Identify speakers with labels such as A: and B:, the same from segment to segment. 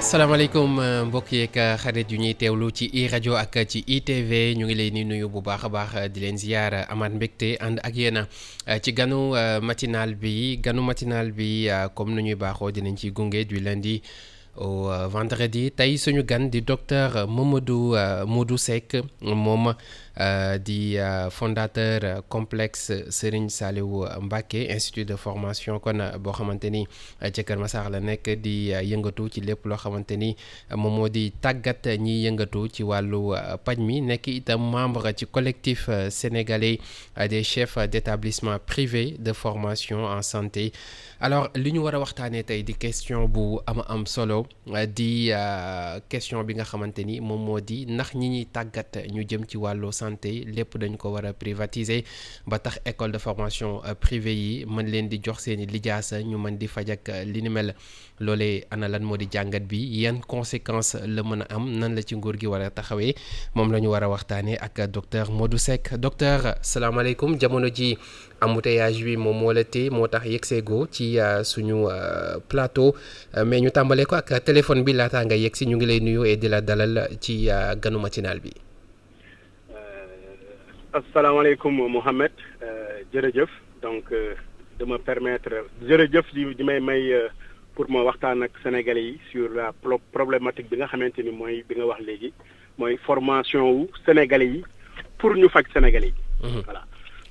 A: salaamaaleykum mbokk yeeg xarit yu ñuy teewlu ci i rajo ak ci ITV ñu ngi leen di nuyu bu baax a baax di leen ziar amaat mbégte ànd ak yéen ci ganu matinal bi comme nu ñuy baaxoo dinañ ci gunge du lundi au vendredi tey suñu gan di docteur Modou Seck moom di fondateur complexe Serigne Saliou Mbacké institut de formation kon boo xamante ni ca Kër Massar la nekk di yëngatu ci lépp loo xamante ni moom moo di tàggat ñiy yëngatu ci wàllu paj mi nekk itam membre ci collectif sénégalais des chefs d'établissement privé de formation en santé. Alors li ñu war a waxtaanee tey di question bu am solo di question bi nga xamante ni moom moo di ndax ñi ñuy tàggat ñu jëm ci wàllu santé lépp dañ ko war a privatiser ba tax école de formation privée yi mën leen di jox seeni lijaasa ñu mën di faj ak li ni mel loolee ana lan moo di jàngat bi yan conséquences la mën a am nan la ci nguur gi war a taxawee moom la ñu war a waxtaanee ak docteur Modou Seck docteur salaamaaleykum jamono ji embouteillage bi moom moo la tee moo tax yegseegoo ci suñu plateau mais ñu tàmbalee ko ak téléphone bi laataa nga yegsi ñu ngi lay nuyu et di la dalal ci ganu matinal bi.
B: asalaamaaleykum Mohamed jërëjëf donc de me permettre jërëjëf di may pour ma waxtaan ak sénégalais yi sur la problématique bi nga xamante ni mooy bi nga wax léegi mooy formation wu sénégalais yi pour ñu faj sénégalais yi. Voilà.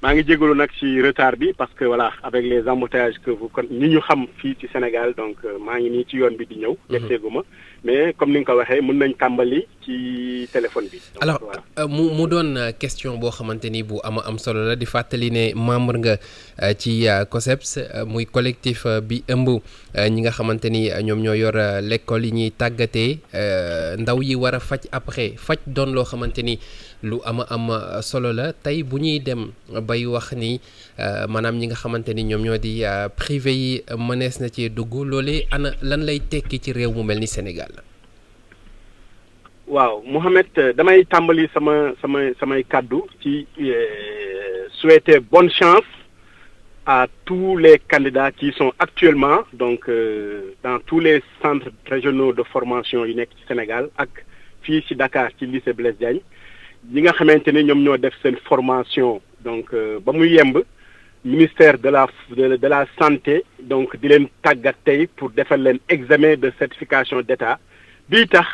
B: maa ngi jégalu nag ci retard bi parce que voilà avec les embouteillages que vous ñi ñu xam fii ci Sénégal donc maa ngi nii ci yoon bi di ñëw. yegseeguma mais comme ni nga ko waxee mën nañ tàmbali ci téléphone bi.
A: alors mu doon question boo xamante ni bu am solo la di fàttali ne membre nga ci COSEPS muy collectif bi ëmb ñi nga xamante ni ñoom ñoo yor l'école yi ñuy tàggatee ndaw yi war a faj après faj doon loo xamante ni lu am solo la tey bu ñuy dem bay wax ni maanaam ñi nga xamante ni ñoom ñoo di privé yi mënees na cee dugg loolee ana lan lay tekki ci réew mu mel ni Sénégal.
B: waaw Mohamed damay tàmbali samay kàddu ci souhaiter bonne chance à tous les candidats qui sont actuellement donc dans tous les centres régionaux de formation yu nekk ci Sénégal ak fii ci Dakar ci lycée Blaise Diagne ñi nga xamante ni ñoom ñoo def seen formation donc ba muy yemb ministère de la santé donc di leen tàggat tey pour defal leen examen de certification d'État bii tax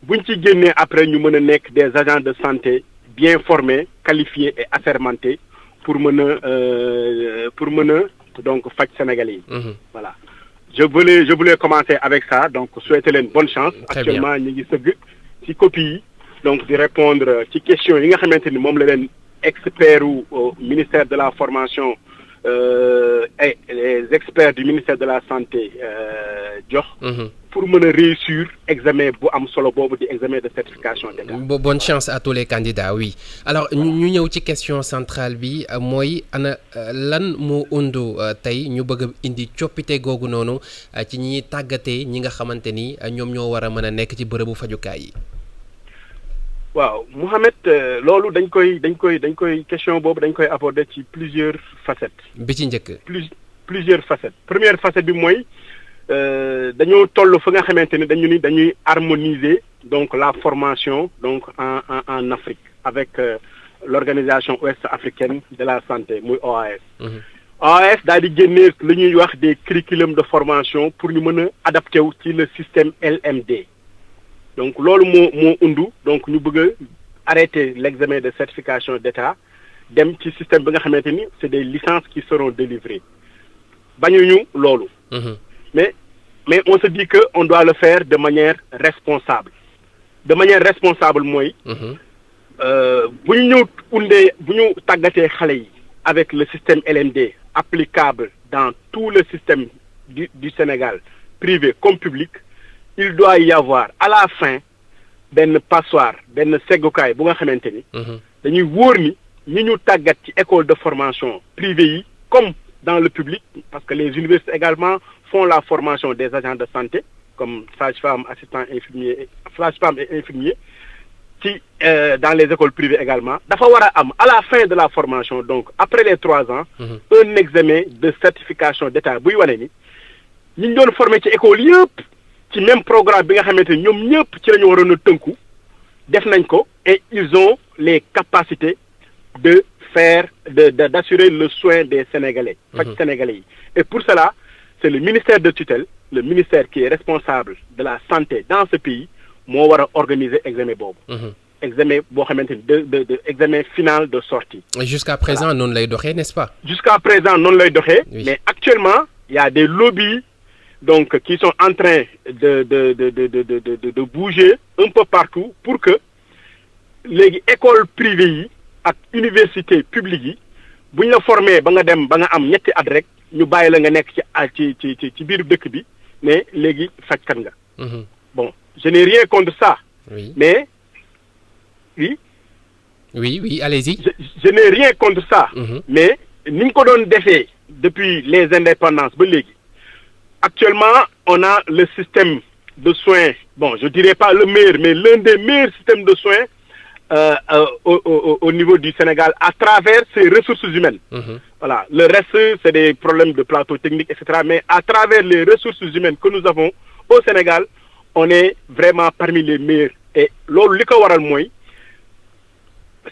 B: buñ ci génnee après ñu mën a nekk des agents de santé bien formés qualifiés et assermentés pour mën a donc faj Sénégalais yi. Voilà je voulais commencer avec ça donc souhaiter leen bonne chance. Actuellement ñu ngi sëgg ci copie yi donc di répondre ci questions yi nga xamante ni moom la leen experts au ministère de la formation et les experts du ministère de la santé jox. Pour mën a réussir examen bu am solo boobu di examen de certification d'État.
A: Bonne chance à tous les candidats oui alors ñu ñëw ci question centrale bi mooy ana lan moo undu tey ñu bëgg a indi coppite googu noonu ci ñi tàggatee ñi nga xamante ni ñoom ñoo war a mën a nekk ci bërëbu fajukaay yi.
B: waaw Mohamed loolu dañ koy question boobu dañ koy aborder ci plusieurs facettes.
A: bi ci njëkk.
B: plusieurs facettes première facette bi mooy dañoo toll fa nga xamante ni dañuy harmoniser donc la formation donc en Afrique avec l'organisation ouest-africaine de la santé muy OAS. OAS daal di génnee lu ñuy wax des curriculums de formation pour ñu mën a adapté wu ci le système LMD. donc loolu moo undu donc ñu bëgg a arrêter l'examen de certification d'État dem ci système bi nga xamante ni c'est des licences qui seront délivrées bañuñu loolu. mais on se dit que on doit le faire de manière responsable mooy. bu ñu tàggatee xale yi avec le système LMD applicable dans tout le système du Sénégal privé comme public. Il doit y avoir à la fin benn passoire benn seggukaay bu nga xamante ni. dañuy wóor ni ñi ñu tàggat ci école de formation privée yi comme dans le public parce que les universités également font la formation des agents de santé comme sage-femme assistant infirmier sage-femme et infirmier ci dans les écoles privées également dafa war a am à la fin de la formation donc après les 3 ans. Un examen de certification d'État buy wane ni ñi ñu doon formé ci école yëpp ci même programme bi nga xamante ni ñoom ñëpp ci la ñu waroon a tënku def nañ ko et ils ont les capacités de faire d'assurer le soin des Sénégalais. faj Sénégalais yi et pour cela c'est le ministère de tutelle le ministère qui est responsable de la santé dans ce pays moo war a organiser examen boobu. examen boo xamante ni de examen final de sortie.
A: Jusqu'à présent noonu lay doxee n'est-ce pas.
B: Jusqu'à présent noonu lay doxee.
A: Oui.
B: Mais actuellement il y a des lobbies donc qui sont en train de bouger un peu partout pour que léegi école privée yi ak université publique yi bu ñu la formé ba nga dem ba nga am ñetti at rek ñu bàyyi la nga nekk ci biir dëkk bi mais léegi fajkat nga. Bon je n'ai rien contre ça.
A: Oui.
B: Mais oui.
A: Oui, allez-y.
B: Je n'ai rien contre ça. Mais ni ñu ko doon defee depuis les indépendances ba léegi actuellement on a le système de soins bon je dirais pas le meilleur mais l'un des meilleurs systèmes de soins au niveau du Sénégal à travers ses ressources humaines. Voilà, le reste c'est des problèmes de plateau technique etc. Mais à travers les ressources humaines que nous avons au Sénégal on est vraiment parmi les meilleurs et loolu li ko waral mooy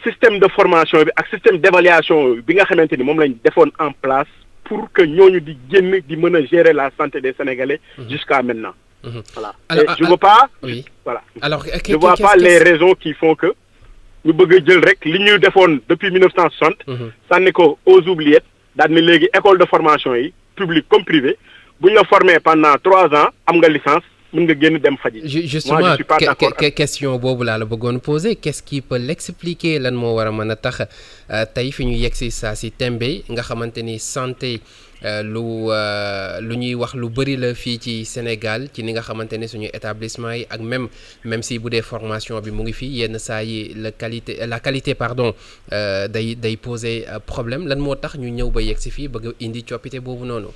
B: système de formation bi ak système d'évaluation bi nga xamante ni moom lañ defoon en place pour que ñooñu di génn di mën a gérer la santé des Sénégalais jusqu'à maintenant. Voilà.
A: Alors,
B: et je vois pas.
A: Oui.
B: Voilà.
A: Alors,
B: je vois pas les raisons qui font que ñu bëgg a jël rek li ñu defoon depuis 1960. sànni ko aux oubliettes daal ni léegi école de formation yi public comme privé bu ñu la formé pendant 3 ans am nga licence. mën nga génn dem faji.
A: Justement
B: moi je suis pas d'accord
A: question boobu laa la bëggoon poser qu'est-ce qui peut l'expliquer lan moo war a mën a tax tey fi ñu yegg si saa si tembe nga xamante ni santé lu ñuy wax lu bëri la fii ci Sénégal ci ni nga xamante ne suñu établissement yi ak même si bu dee formation bi mu ngi fii yenn saa yi la qualité pardon day poser problème lan moo tax ñu ñëw ba yegg si fii bëgg indi coppite boobu noonu.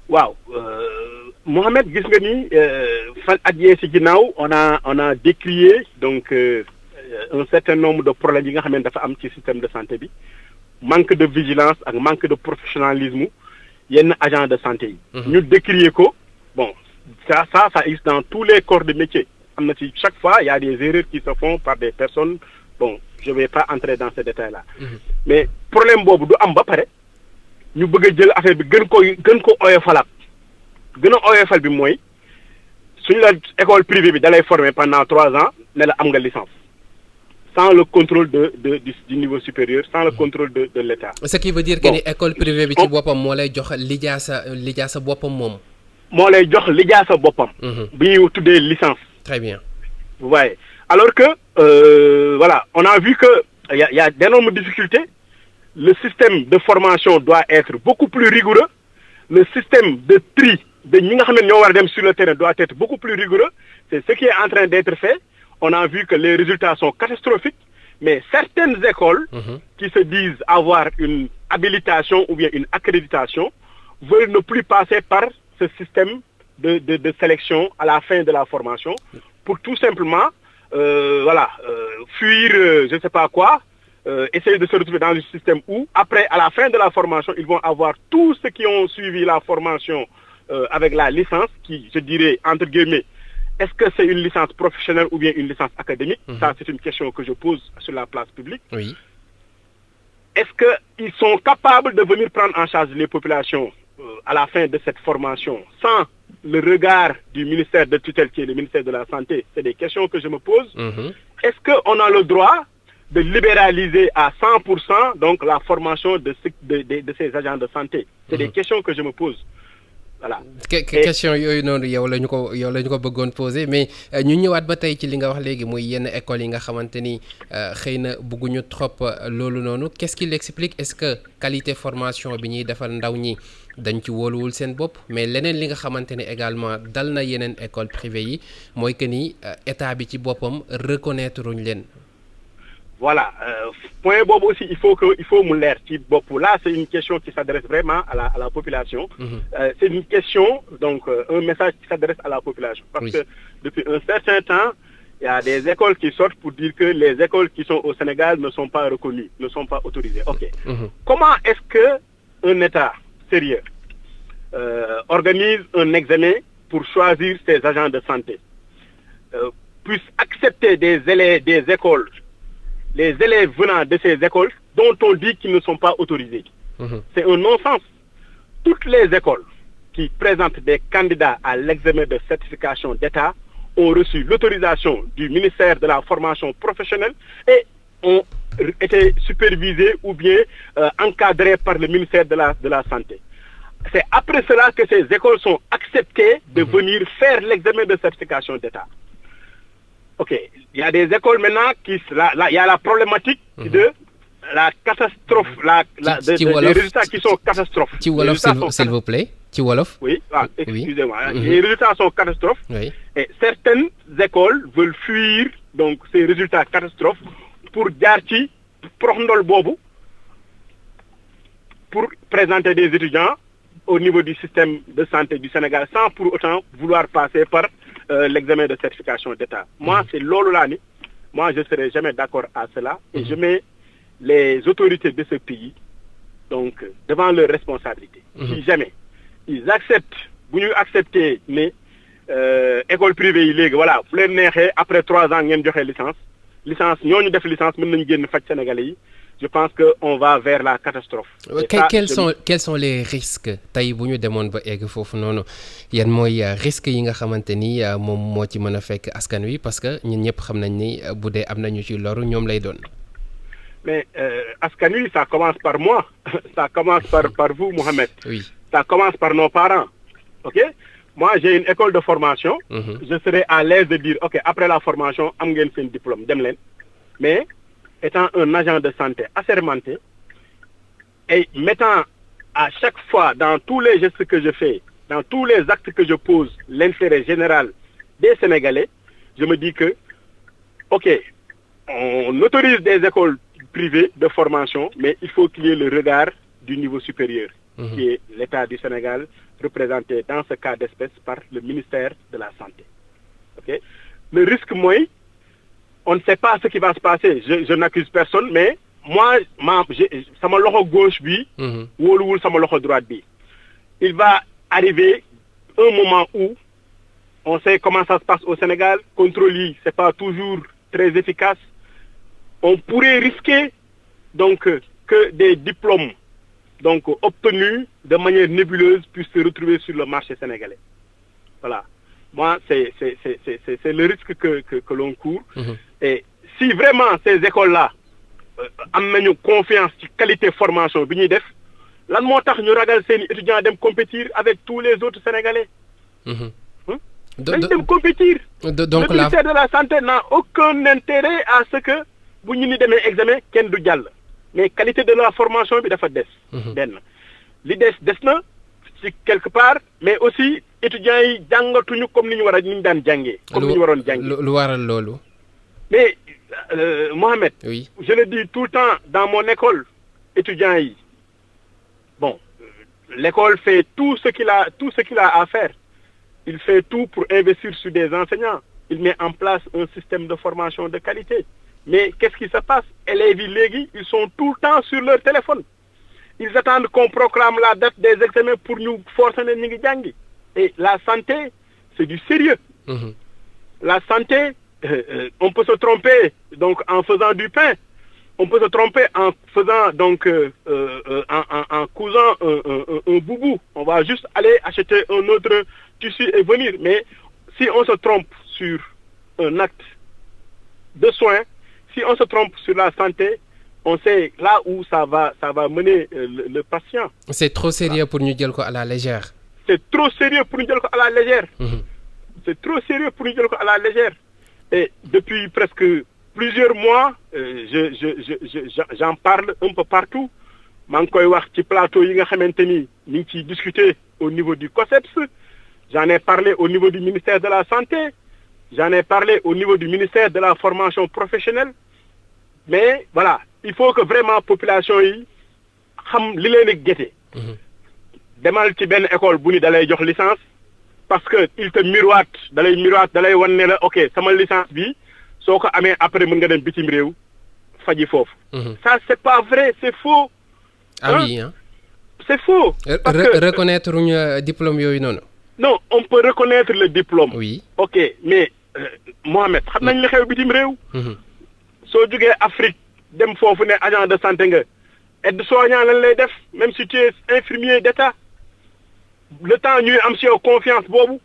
B: waaw Mohamed gis nga ni fan at yee ci ginnaaw on a décrié donc un certain nombre de problèmes yi nga xam ne dafa am ci système de santé bi manque de vigilance ak manque de professionnalisme yenn agents de santé yi. ñu décrier ko bon ça existe dans tous les corps de métier am na ci chaque fois il y a des erreurs qui se font par des personnes bon je vais pas entrer dans ces détails là. Mais problème boobu du am ba pare ñu bëgg a jël affaire bi gën ko oyofalaat. gën a oyofal bi mooy suñu la école privée bi dalay former pendant 3 ans ne la am nga licence sans le contrôle du niveau supérieur sans le contrôle de l'État.
A: Ce qui veut dire que ni école privée bi ci boppam moo lay jox lijaasa boppam moom.
B: moo lay jox lijaasa boppam. bi ñuy tuddee licence.
A: Très bien.
B: Vous voyez alors que voilà on a vu que y a d'énormes difficultés le système de formation doit être beaucoup plus rigoureux le système de tri de ñi nga xam ne ñoo war a dem sur le terrain doit être beaucoup plus rigoureux c'est ce qui est en train d'être fait on a vu que les résultats sont catastrophiques mais certaines écoles qui se disent avoir une habilitation ou bien une accréditation veulent ne plus passer par ce système de sélection à la fin de la formation pour tout simplement fuir je ne sais pas quoi essayer de se retrouver dans un système où après à la fin de la formation ils vont avoir tous ceux qui ont suivi la formation avec la licence qui je dirais entre guillemets est-ce que c'est une licence professionnelle ou bien une licence académique ça c'est une question que je pose sur la place publique.
A: Oui.
B: Est-ce qu'ils sont capables de venir prendre en charge les populations à la fin de cette formation sans le regard du ministère de tutelle qui est le ministère de la Santé? C'est des questions que je me pose. Est-ce qu'on a le droit de libéraliser à 100% donc la formation de ces agents de santé? C'est des questions que je me pose. Voilà.
A: Question yooyu noonu yow la ñu ko bëggoon poser mais ñu ñëwaat ba tey ci li nga wax léegi muy yenn écoles yi nga xamante ni xëy na bëgguñu trop loolu noonu qu'est-ce qui l'explique est-ce que qualité formation bi ñuy defal ndaw ñi dañ ci wóoluwul seen bopp mais leneen li nga xamante ni également dal na yeneen école privée yi mooy que ni état bi ci boppam reconnaître uñ leen.
B: Voilà point boobu aussi il faut mu leer ci bopp là c'est une question qui s'adresse vraiment à la population. C'est une question donc un message qui s'adresse à la population. Parce que depuis un certain temps il y a des écoles qui sortent pour dire que les écoles qui sont au Sénégal ne sont pas reconnues, ne sont pas autorisées. Ok. Comment est-ce que un État sérieux organise un examen pour choisir ses agents de santé puissent accepter des écoles, les élèves venant de ces écoles dont on dit qu'ils ne sont pas autorisés. C'est un non-sens. Toutes les écoles qui présentent des candidats à l'examen de certification d'État ont reçu l'autorisation du ministère de la formation professionnelle et ont été supervisées ou bien encadrées par le ministère de la Santé. C'est après cela que ces écoles sont acceptées de venir faire l'examen de certification d'État. Ok, il y a des écoles maintenant il y a la problématique de la catastrophe, des résultats qui sont catastrophes.
A: Ci wolof, s'il vous plaît. Ci wolof.
B: Oui, excusez-moi. Les résultats sont catastrophes.
A: Oui.
B: Et certaines écoles veulent fuir donc ces résultats catastrophes pour jaar ci proxndol boobu pour présenter des étudiants au niveau du système de santé du Sénégal sans pour autant vouloir passer par l'examen de certification d'État. Moi, c'est lolo là ni. Moi, je ne serai jamais d'accord à cela et je mets les autorités de ce pays donc devant leurs responsabilités. Si jamais ils acceptent, bu ñu accepter ne école privée yi léegi voilà fu leen neexee après 3 ans ngeen joxe licence ñooñu def licence mën nañu génn faj Sénégalais yi. Je pense que on va vers la catastrophe.
A: Quels sont les risques tey bu ñu demoon ba egg foofu noonu yan mooy risques yi nga xamante ni moom moo ci mën a fekk askan wi parce que ñun ñëpp xam nañ ni bu dee am nañu ci loru ñoom lay doon.
B: Mais askan wi ça commence par moi ça commence par vous Mohamed.
A: Oui.
B: Ça commence par nos parents. Ok. Moi j'ai une école de formation. Je serai à l'aise de dire ok après la formation am ngeen seen diplôme dem leen mais. Étant un agent de santé assermenté et mettant à chaque fois dans tous les gestes que je fais, dans tous les actes que je pose, l'intérêt général des Sénégalais, je me dis que, ok, on autorise des écoles privées de formation, mais il faut qu'il y ait le regard du niveau supérieur, qui est l'État du Sénégal, représenté dans ce cas d'espèce par le ministère de la Santé. Okay? Le risque, moi, on ne sait pas ce qui va se passer. Je n'accuse personne, mais moi, sama loxo gauche bi, wóoluwul sama loxo droite bi. Il va arriver un moment où on sait comment ça se passe au Sénégal. Contrôle yi, c'est pas toujours très efficace. On pourrait risquer donc que des diplômes donc obtenus de manière nébuleuse puissent se retrouver sur le marché sénégalais. Voilà. Moi, c'est le risque que l'on court. Et si vraiment ces écoles-là ont confiance en la qualité de formation, lan moo tax ñu ragal seen étudiants dem compétir avec tous les autres Sénégalais. Dañ dem compétir.
A: Donc
B: le ministère de la Santé n'a aucun intérêt à ce que bu ñu ni demee examen kenn du jàll. Mais qualité de la formation bi dafa des. benn li des na ci quelque part mais aussi étudiants yi jàngatuñu comme ni ñu daan jàngee. comme ni ñu waroon jàngee
A: lu waral loolu.
B: Mais Mohamed,
A: oui.
B: Je le dis tout le temps dans mon école, étudiants, bon, l'école fait tout ce qu'il a à faire. Il fait tout pour investir sur des enseignants. Il met en place un système de formation de qualité. Mais qu'est-ce qui se passe? Élèves légui, ils sont tout le temps sur leur téléphone. Ils attendent qu'on proclame la date des examens pour nous forcer les nigi. Et la santé, c'est du sérieux. La santé, on peut se tromper donc en faisant du pain, on peut se tromper en faisant donc en cousant un boubou. On va juste aller acheter un autre tissu et venir. Mais si on se trompe sur un acte de soin, si on se trompe sur la santé, on sait là où ça va mener le patient.
A: C'est trop sérieux pour nous dire à la légère.
B: C'est trop sérieux pour nous dire à la légère. C'est trop sérieux pour nous dire à la légère. Et depuis presque plusieurs mois, j'en parle un peu partout. maa ngi koy wax ci plateau yi nga xamante ni ñu ngi ciy discuter au niveau du COSEPS. J'en ai parlé au niveau du ministère de la Santé. J'en ai parlé au niveau du ministère de la formation professionnelle. Mais voilà, il faut que vraiment population yi xam li leen gëté. Demal ci benn école bu ni dalay jox licence parce que il te miroite dalay wan ne la OK sama licence bi soko amé après mën nga dem bitim réew faji fofu. Ça c'est pas vrai, c'est faux.
A: Ah oui, hein?
B: C'est faux.
A: Reconnaître un diplôme yoy non.
B: non on peut reconnaître le diplôme.
A: oui.
B: ok mais Mohamed xam nañ li xew bitim réew. soo jugee Afrique dem foofu ne agent de santé nga aide-soignant lañ lay def même si tu es infirmier d'État le temps ñuy am si yow confiance boobu.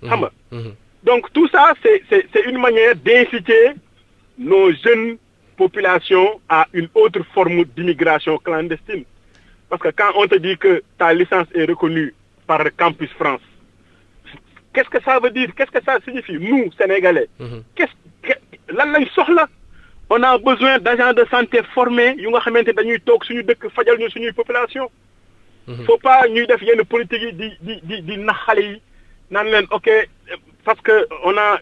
B: xam nga. donc tout ça c'est une manière d'inciter nos jeunes populations à une autre forme d'immigration clandestine. Parce que quand on te dit que ta licence est reconnue par Campus France, qu'est-ce que ça veut dire? Qu'est-ce que ça signifie? Nous, Sénégalais, lan lañ soxla? On a besoin d'agents de santé formés yu nga xamante dañuy toog suñu dëkk fajal ñu suñuy population. Faut pas ñuy def yenn politique yi di nax xale yi naan leen ok parce que on a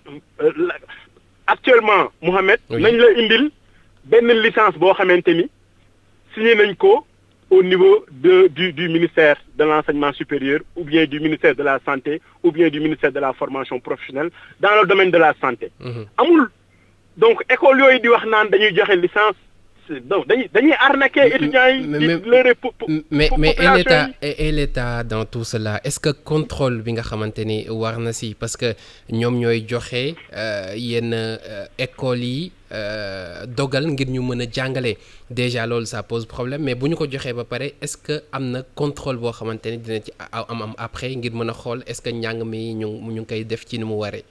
B: actuellement Mohamed. nañ la indil benn licence boo xamante ni signé nañ ko au niveau du ministère de l'enseignement supérieur ou bien du ministère de la santé ou bien du ministère de la formation professionnelle dans le domaine de la santé. amul donc école yooyu di wax naan dañuy joxe licence donc dañuy arnaquer étudiants yi.
A: mais et l'État dans tout cela est-ce que contrôle bi nga xamante ni war na si parce que ñoom ñooy joxe yenn écoles yi dogal ngir ñu mën a jàngale déjà loolu ça pose problème mais bu ñu ko joxee ba pare est-ce que am na contrôle boo xamante ni dina ci am après ngir mën a xool est-ce que njàng mi ñu ngi koy def ci ni mu waree.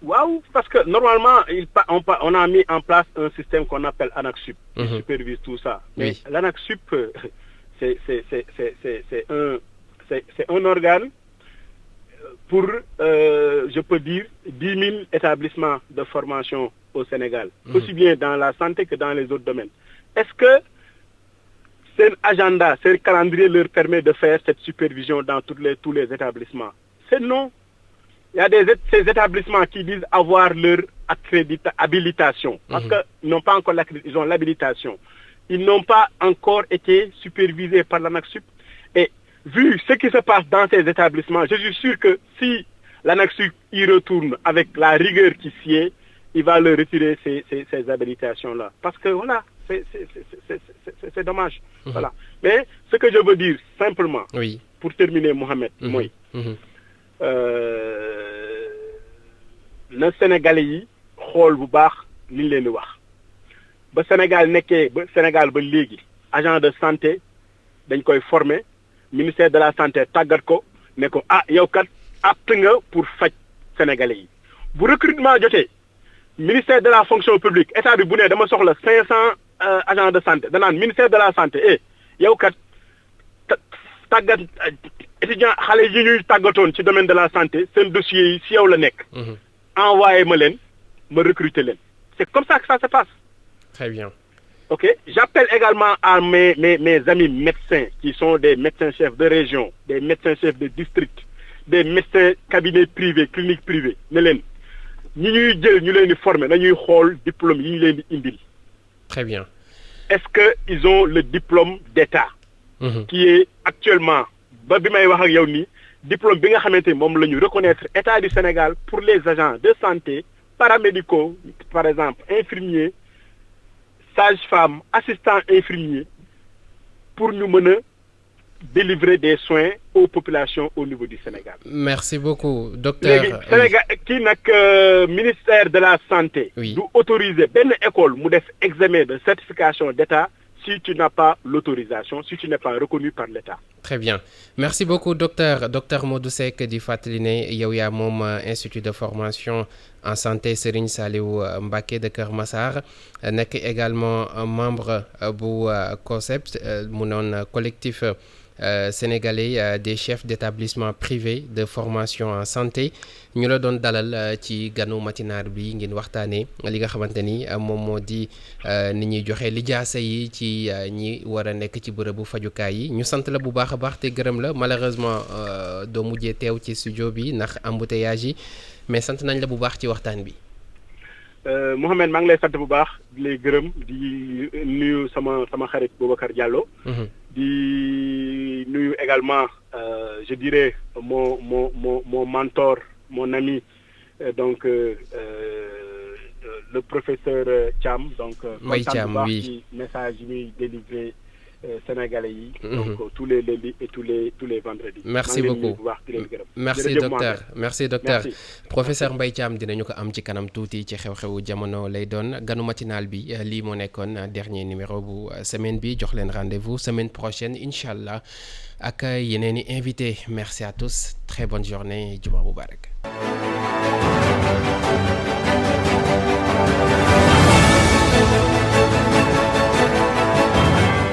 B: waaw parce que normalement on a mis en place un système qu'on appelle ANAQ-Sup qui supervise tout ça. Mais l'ANAQ-Sup c'est un organe pour je peux dire 10 000 établissements de formation au Sénégal, aussi bien dans la santé que dans les autres domaines. Est-ce que cet agenda, ce calendrier leur permet de faire cette supervision dans tous les établissements? C'est non. Il y a ces établissements qui disent avoir leur habilitation. Parce qu'ils n'ont pas encore ils ont l'habilitation. Ils n'ont pas encore été supervisés par l'ANAQ-Sup. Et vu ce qui se passe dans ces établissements, je suis sûr que si l'ANAQ-Sup y retourne avec la rigueur qui s'y est, il va leur retirer ces habilitations-là. Parce que voilà, c'est dommage. Voilà. Mais ce que je veux dire simplement, pour terminer Mohamed, moi, na Sénégalais yi xool bu baax li ñu leen di wax ba Sénégal nekkee ba Sénégal ba léegi agent de santé dañ koy former ministère de la santé tàggat ko ne ko yow kat apte nga pour faj Sénégalais yi bu recrutement jotee ministère de la fonction publique état bi bu ne dama soxla 500 agents de santé danaan ministère de la santé yow kat tàggat étudiant xale yi ñuy tàggatoon ci domaine de la santé seen dossier yi ci yow la nekk. envoyé ma leen ma recruter leen. C'est comme ça que ça se passe.
A: Très bien.
B: Ok, j'appelle également à mes amis médecins qui sont des médecins-chefs de région, des médecins-chefs de district, des médecins cabinets privés, cliniques privées. Ne leen ñi ñuy jël ñu leen di former nañuy xool diplôme yi ñu leen di indil.
A: Très bien.
B: Est-ce que ils ont le diplôme d'État qui est actuellement ba bi may wax ak yow nii diplôme bi nga xamante ni moom la ñu reconnaître État du Sénégal pour les agents de santé paramédicaux par exemple infirmiers sages-femmes assistants infirmiers pour ñu mën a délivrer des soins aux populations au niveau du Sénégal.
A: Merci beaucoup docteur.
B: léegi Sénégal kii nag ministère de la santé. du autoriser benn école mu def examen de certification d'État si tu n'as pas l'autorisation, si tu n'es pas reconnu par l'État.
A: Très bien. Merci beaucoup docteur Modou Seck di fàttali ne yow yaa moom institut de formation en santé Serigne Saliou Mbacké de Kër Massar nekk également membre bu COSEPS mu noon collectif sénégalais des chefs d'établissement privé de formation en santé ñu la doon dalal ci ganu matinaar bi ngeen waxtaanee li nga xamante ni moom moo di ni ñuy joxe lijaasa yi ci ñi war a nekk ci bërëbu fajukaay yi ñu sant la bu baax a baax te gërëm la malheureusement doo mujjee teew ci studio bi ndax embouteillage yi mais sant nañ la bu baax ci waxtaan bi.
B: Mohamed maa ngi lay sant bu baax di lay gërëm di nuyu sama xarit Boubacar Diallo. di nuyu également je dirais mon mentor mon ami donc le professeur Thiam donc
A: Mbaye Thiam
B: baax
A: oui
B: ci message yi muy délivré sénégalais yi. donc tous les lundis et tous les vendredis.
A: merci beaucoup merci docteur merci docteur. professeur Mbaye Thiam dinañu ko am ci kanam tuuti ci xew-xewu jamono lay doon ganu matinal bi lii moo nekkoon dernier numéro bu semaine bi jox leen rendez-vous semaine prochaine incha allah ak yeneen i invité merci à tous très bonne journée juma mubarak